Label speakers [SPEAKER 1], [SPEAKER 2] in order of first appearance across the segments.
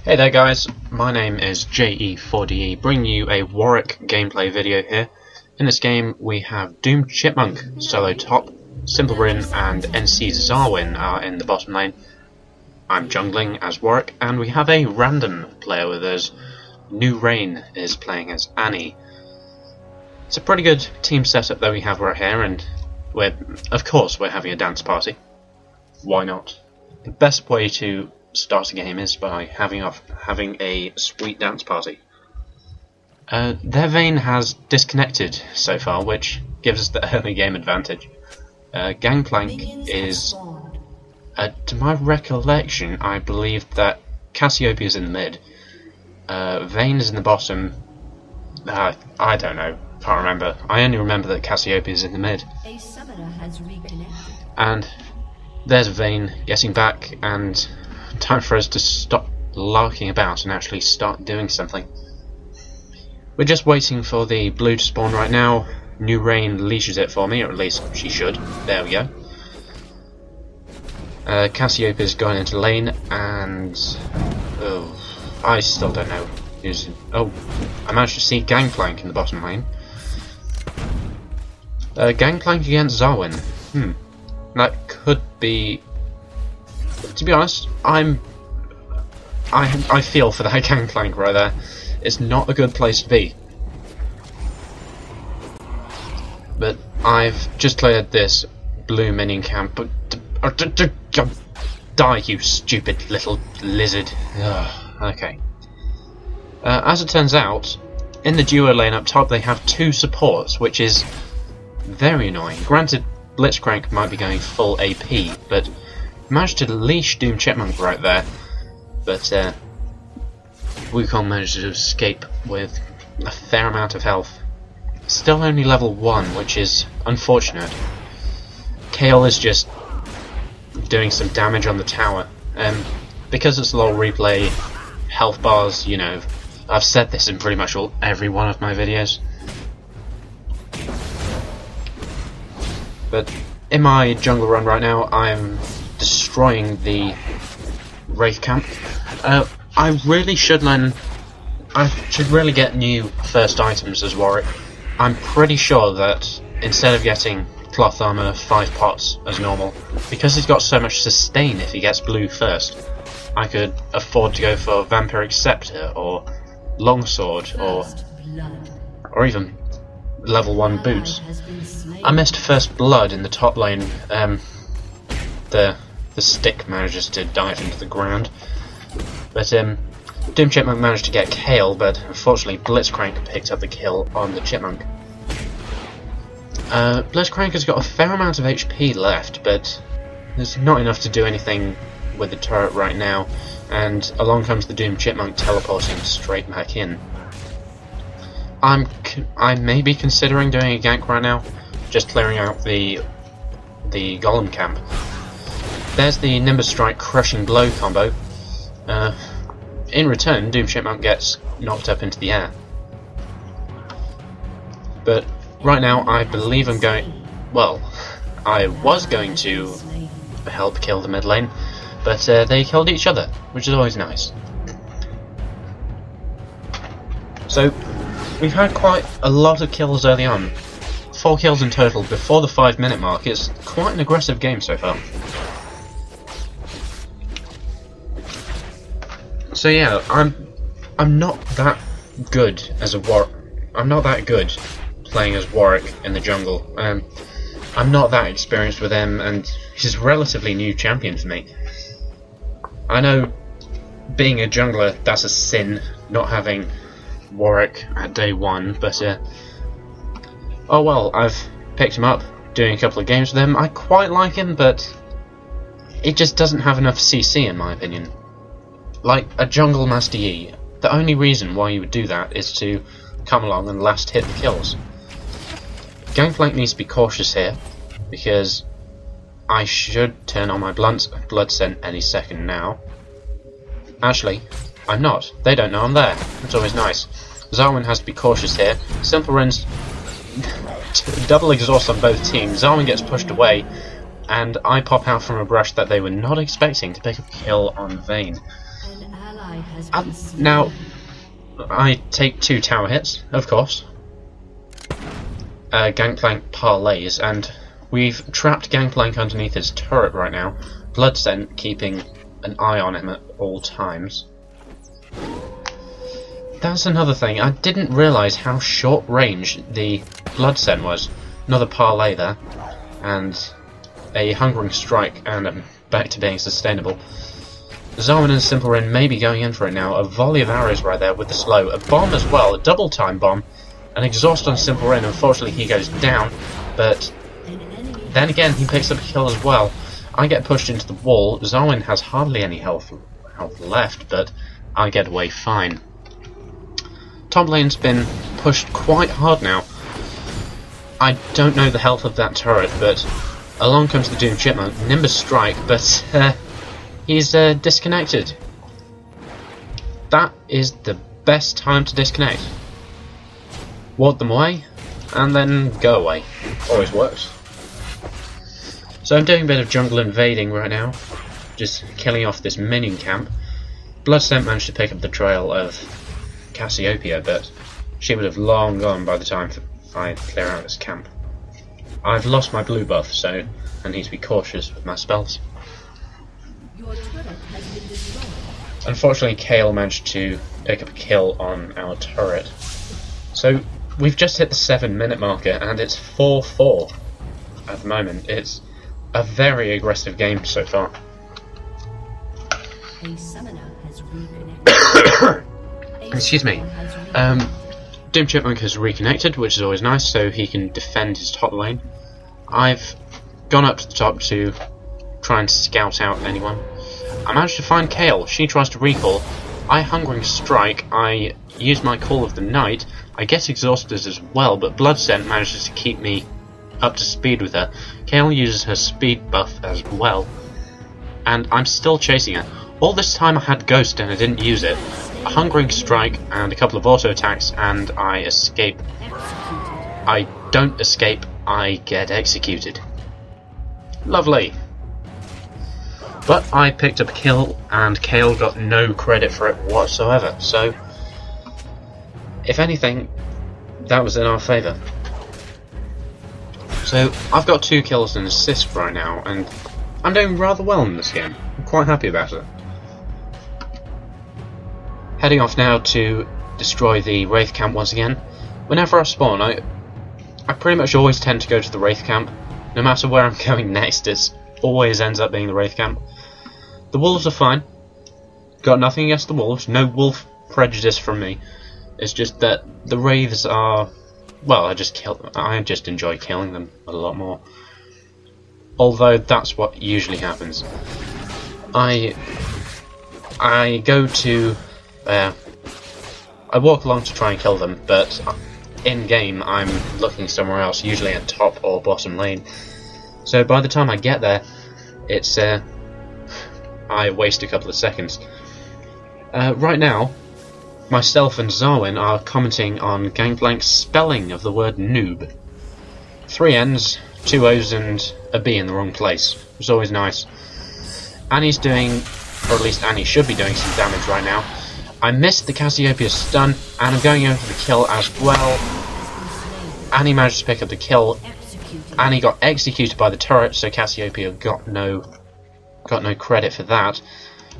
[SPEAKER 1] Hey there guys, my name is JE4DE, bringing you a Warwick gameplay video here. In this game we have doomchipmonk solo top, SimpleRin and NC Xarwin are in the bottom lane. I'm jungling as Warwick, and we have a random player with us. Xarwin is playing as Annie. It's a pretty good team setup that we have right here, and of course we're having a dance party. Why not? The best way to start a game is by having a sweet dance party. Their Vayne has disconnected so far, which gives us the early game advantage. Gangplank is, to my recollection, I believe that Cassiopeia is in the mid. Vayne is in the bottom. I don't know, can't remember. I only remember that Cassiopeia is in the mid.
[SPEAKER 2] A summoner has reconnected.
[SPEAKER 1] And there's Vayne getting back, and time for us to stop larking about and actually start doing something. We're just waiting for the blue to spawn right now. Xarwin leashes it for me, or at least she should. There we go. Cassiopeia's going into lane, and I still don't know who's. Oh, I managed to see Gangplank in the bottom lane. Gangplank against Xarwin. That could be. To be honest, I feel for that Gangplank right there. It's not a good place to be. But I've just cleared this blue minion camp. Die, you stupid little lizard. Okay. As it turns out, in the duo lane up top they have two supports, which is very annoying. Granted, Blitzcrank might be going full AP, but managed to leash doomchipmonk right there. But Wukong managed to escape with a fair amount of health. Still only level 1, which is unfortunate. Kale is just doing some damage on the tower. Because it's low replay, health bars, you know, I've said this in pretty much every one of my videos. But in my jungle run right now, I'm destroying the Wraith camp. I should really get new first items as Warwick. I'm pretty sure that instead of getting cloth armor 5 pots as normal, because he's got so much sustain if he gets blue first, I could afford to go for vampiric scepter or longsword or even level 1 boots. I missed first blood in the top lane. The stick manages to dive into the ground. But doomchipmonk managed to get Kale, but unfortunately Blitzcrank picked up the kill on the chipmonk. Blitzcrank has got a fair amount of HP left, but there's not enough to do anything with the turret right now, and along comes the doomchipmonk teleporting straight back in. I may be considering doing a gank right now, just clearing out the golem camp. There's the Nimbus Strike Crushing Blow combo. In return, doomchipmonk gets knocked up into the air. But right now, I believe I'm going. Well, I was going to help kill the mid lane, but they killed each other, which is always nice. So we've had quite a lot of kills early on. 4 kills in total before the 5-minute mark. It's quite an aggressive game so far. So yeah, I'm not that good as I'm not that good playing as Warwick in the jungle. I'm not that experienced with him, and he's a relatively new champion for me. I know, being a jungler, that's a sin, not having Warwick at day 1, but oh well, I've picked him up, doing a couple of games with him. I quite like him, but it just doesn't have enough CC in my opinion. Like a jungle Master Yi, the only reason why you would do that is to come along and last hit the kills. Gangplank needs to be cautious here, because I should turn on my blood scent any second now. Actually, I'm not. They don't know I'm there. It's always nice. Xarwin has to be cautious here. SimpleRin's double exhaust on both teams. Xarwin gets pushed away, and I pop out from a brush that they were not expecting to pick up a kill on Vayne.
[SPEAKER 2] An ally has been slain.
[SPEAKER 1] Now, I take 2 tower hits, of course. Gangplank parlays, and we've trapped Gangplank underneath his turret right now. Bloodscent keeping an eye on him at all times. That's another thing, I didn't realise how short range the Bloodscent was. Another parlay there, and a Hungering Strike, and I'm back to being sustainable. Xarwin and SimpleRin may be going in for it now. A volley of arrows right there with the slow. A bomb as well, a double time bomb. An exhaust on SimpleRin, unfortunately he goes down, but then again he picks up a kill as well. I get pushed into the wall. Xarwin has hardly any health left, but I get away fine. Top lane's been pushed quite hard now. I don't know the health of that turret, but along comes the Doom Chipmunk. Nimbus Strike, but he's disconnected. That is the best time to disconnect. Ward them away, and then go away. Always works. So I'm doing a bit of jungle invading right now, just killing off this minion camp. Bloodscent managed to pick up the trail of Cassiopeia, but she would have long gone by the time I clear out this camp. I've lost my blue buff, so I need to be cautious with my spells.
[SPEAKER 2] Your turret has been destroyed.
[SPEAKER 1] Unfortunately, Kale managed to pick up a kill on our turret. So we've just hit the 7-minute marker, and it's 4-4 at the moment. It's a very aggressive game so far.
[SPEAKER 2] A summoner has reconnected.
[SPEAKER 1] Excuse me. Doom Chipmunk has reconnected, which is always nice, so he can defend his top lane. I've gone up to the top to try and scout out anyone. I managed to find Kale. She tries to recall. I Hungering Strike. I use my Call of the Night. I get exhausted as well, but Bloodscent manages to keep me up to speed with her. Kale uses her speed buff as well, and I'm still chasing her. All this time I had Ghost and I didn't use it. A Hungering Strike and a couple of auto attacks, and I escape. I don't escape, I get executed. Lovely. But I picked up a kill, and Kale got no credit for it whatsoever, so if anything, that was in our favour. So I've got 2 kills and an assist right now, and I'm doing rather well in this game. I'm quite happy about it. Heading off now to destroy the Wraith camp once again. Whenever I spawn, I pretty much always tend to go to the Wraith camp. No matter where I'm going next, it always ends up being the Wraith camp. The wolves are fine. Got nothing against the wolves. No wolf prejudice from me. It's just that the Wraiths are... well, I just enjoy killing them a lot more. Although that's what usually happens. I go to... I walk along to try and kill them, but in game I'm looking somewhere else, usually at top or bottom lane. So by the time I get there, it's I waste a couple of seconds. Right now, myself and Xarwin are commenting on Gangplank's spelling of the word noob. 3 N's, 2 O's and a B in the wrong place. It's always nice. Annie's doing, or at least Annie should be doing some damage right now. I missed the Cassiopeia stun, and I'm going over for the kill as well. Annie managed to pick up the kill. Annie got executed by the turret, so Cassiopeia got no credit for that.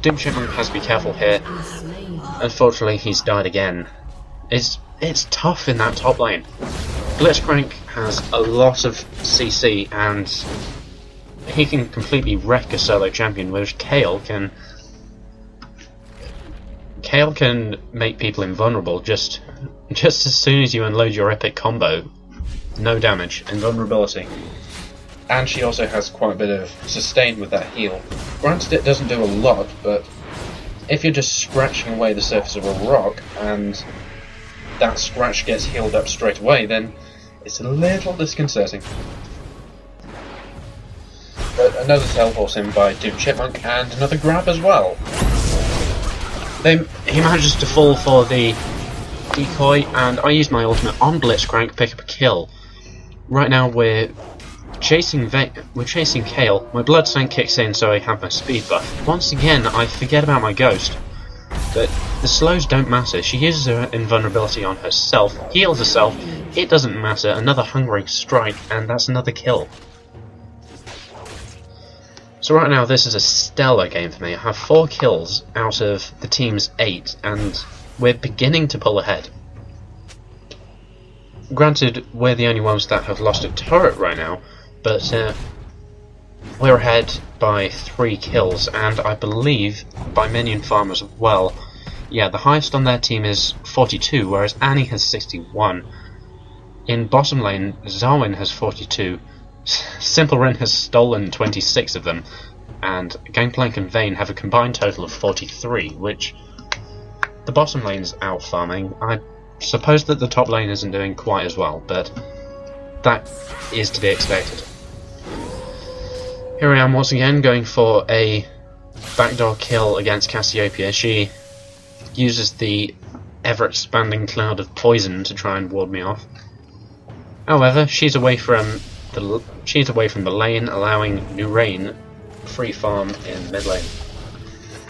[SPEAKER 1] Doom Chipmunk has to be careful here. Unfortunately, he's died again. It's tough in that top lane. Blitzcrank has a lot of CC, and he can completely wreck a solo champion, whereas Kale can make people invulnerable just as soon as you unload your epic combo. No damage, invulnerability. And she also has quite a bit of sustain with that heal. Granted, it doesn't do a lot, but if you're just scratching away the surface of a rock and that scratch gets healed up straight away, then it's a little disconcerting. But another teleport in by Doom Chipmunk, and another grab as well. He manages to fall for the decoy, and I use my ultimate on Blitzcrank, pick up a kill. Right now we're chasing Kale. My blood sank kicks in, so I have my speed buff. Once again, I forget about my ghost. But the slows don't matter. She uses her invulnerability on herself, heals herself, it doesn't matter, another hungering strike, and that's another kill. So right now this is a stellar game for me. I have 4 kills out of the team's 8, and we're beginning to pull ahead. Granted, we're the only ones that have lost a turret right now, but we're ahead by 3 kills, and I believe by minion farm as well. Yeah, the highest on their team is 42, whereas Annie has 61. In bottom lane, Xarwin has 42. SimpleRin has stolen 26 of them, and Gangplank and Vayne have a combined total of 43, which the bottom lane's out farming. I suppose that the top lane isn't doing quite as well, but that is to be expected. Here I am once again going for a backdoor kill against Cassiopeia. She uses the ever-expanding cloud of poison to try and ward me off. However, she's away from the lane, allowing New Rain free farm in mid lane.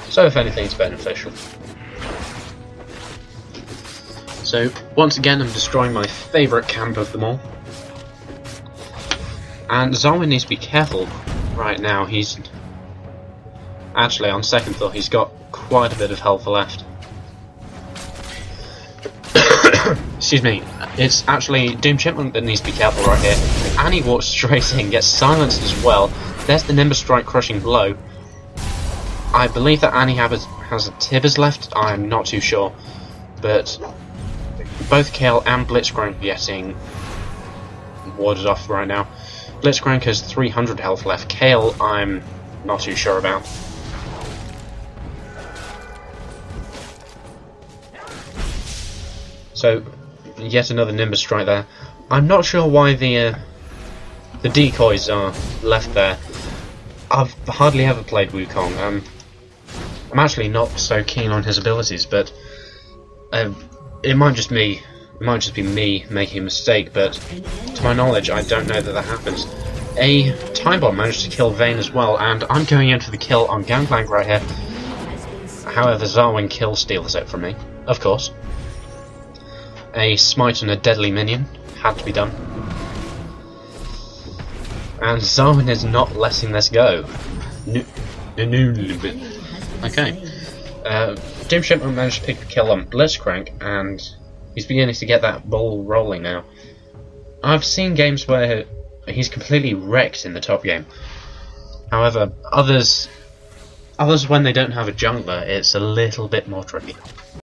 [SPEAKER 1] So if anything, it's beneficial. So once again, I'm destroying my favourite camp of them all. And Xarwin needs to be careful right now. He's actually, on second thought, he's got quite a bit of health left. Excuse me. It's actually doomchipmonk that needs to be careful right here. Annie walks straight in, gets silenced as well. There's the Nimbus Strike crushing blow. I believe that Annie has a Tibbers left. I'm not too sure, but both Kale and Blitzcrank are getting warded off right now. Blitzcrank has 300 health left. Kale, I'm not too sure about. So, yet another Nimbus Strike there. I'm not sure why the decoys are left there. I've hardly ever played Wukong. I'm actually not so keen on his abilities, but it might just be me making a mistake. But to my knowledge, I don't know that happens. A time bomb managed to kill Vayne as well, and I'm going in for the kill on Gangplank right here. However, Xarwin kill steals it from me, of course. A smite and a deadly minion had to be done. And Xarwin is not letting this go. Okay. doomchipmonk managed to pick the kill on Blitzcrank, and he's beginning to get that ball rolling now. I've seen games where he's completely wrecked in the top game. However, others when they don't have a jungler, it's a little bit more tricky.